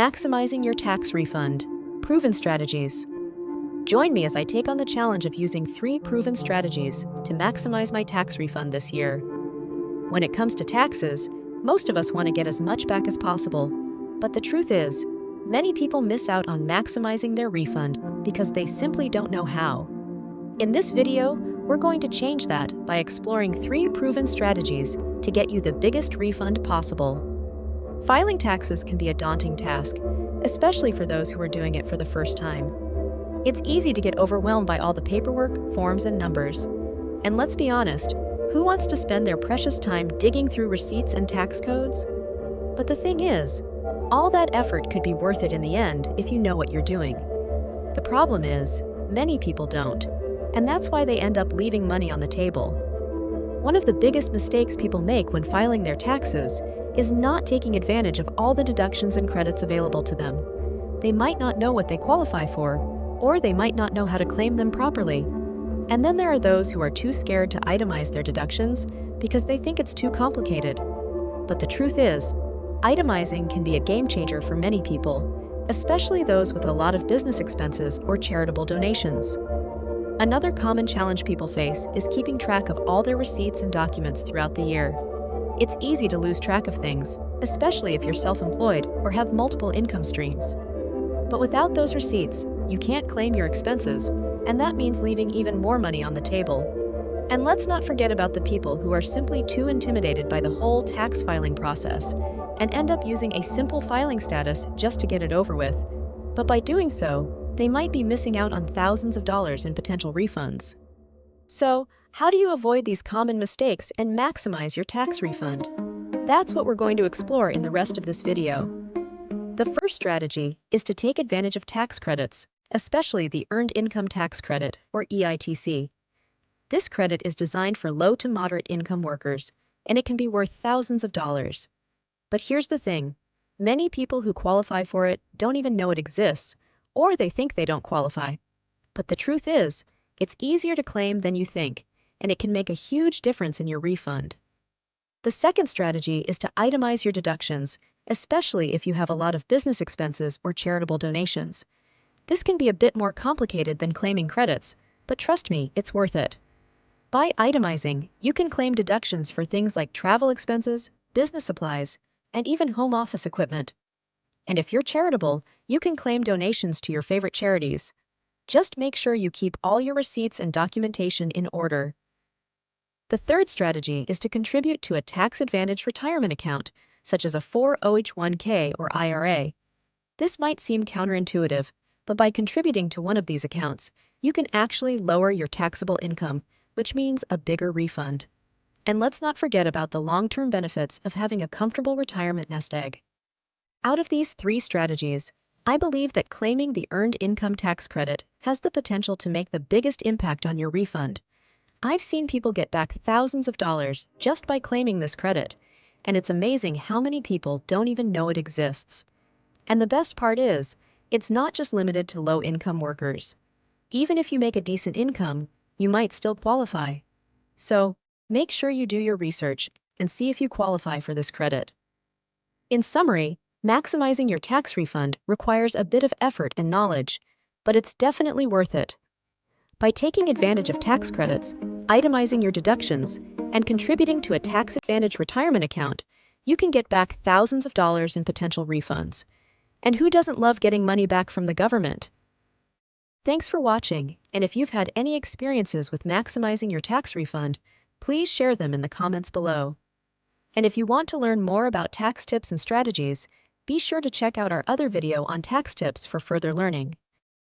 Maximizing your tax refund. Proven strategies. Join me as I take on the challenge of using 3 proven strategies to maximize my tax refund this year. When it comes to taxes, most of us want to get as much back as possible. But the truth is, many people miss out on maximizing their refund because they simply don't know how. In this video, we're going to change that by exploring 3 proven strategies to get you the biggest refund possible. Filing taxes can be a daunting task, especially for those who are doing it for the first time. It's easy to get overwhelmed by all the paperwork, forms, and numbers. And let's be honest, who wants to spend their precious time digging through receipts and tax codes? But the thing is, all that effort could be worth it in the end if you know what you're doing. The problem is, many people don't, and that's why they end up leaving money on the table. One of the biggest mistakes people make when filing their taxes is not taking advantage of all the deductions and credits available to them. They might not know what they qualify for, or they might not know how to claim them properly. And then there are those who are too scared to itemize their deductions because they think it's too complicated. But the truth is, itemizing can be a game changer for many people, especially those with a lot of business expenses or charitable donations. Another common challenge people face is keeping track of all their receipts and documents throughout the year. It's easy to lose track of things, especially if you're self-employed or have multiple income streams. But without those receipts, you can't claim your expenses, and that means leaving even more money on the table. And let's not forget about the people who are simply too intimidated by the whole tax filing process and end up using a simple filing status just to get it over with. But by doing so, they might be missing out on thousands of dollars in potential refunds. So, how do you avoid these common mistakes and maximize your tax refund? That's what we're going to explore in the rest of this video. The first strategy is to take advantage of tax credits, especially the Earned Income Tax Credit, or EITC. This credit is designed for low to moderate income workers, and it can be worth thousands of dollars. But here's the thing, many people who qualify for it don't even know it exists, or they think they don't qualify. But the truth is, it's easier to claim than you think, and it can make a huge difference in your refund. The second strategy is to itemize your deductions, especially if you have a lot of business expenses or charitable donations. This can be a bit more complicated than claiming credits, but trust me, it's worth it. By itemizing, you can claim deductions for things like travel expenses, business supplies, and even home office equipment. And if you're charitable, you can claim donations to your favorite charities. Just make sure you keep all your receipts and documentation in order. The third strategy is to contribute to a tax-advantaged retirement account, such as a 401k or IRA. This might seem counterintuitive, but by contributing to one of these accounts, you can actually lower your taxable income, which means a bigger refund. And let's not forget about the long-term benefits of having a comfortable retirement nest egg. Out of these 3 strategies, I believe that claiming the Earned Income Tax Credit has the potential to make the biggest impact on your refund. I've seen people get back thousands of dollars just by claiming this credit, and it's amazing how many people don't even know it exists. And the best part is, it's not just limited to low-income workers. Even if you make a decent income, you might still qualify. So, make sure you do your research and see if you qualify for this credit. In summary, maximizing your tax refund requires a bit of effort and knowledge, but it's definitely worth it. By taking advantage of tax credits, itemizing your deductions, and contributing to a tax-advantaged retirement account, you can get back thousands of dollars in potential refunds. And who doesn't love getting money back from the government? Thanks for watching, and if you've had any experiences with maximizing your tax refund, please share them in the comments below. And if you want to learn more about tax tips and strategies, be sure to check out our other video on tax tips for further learning.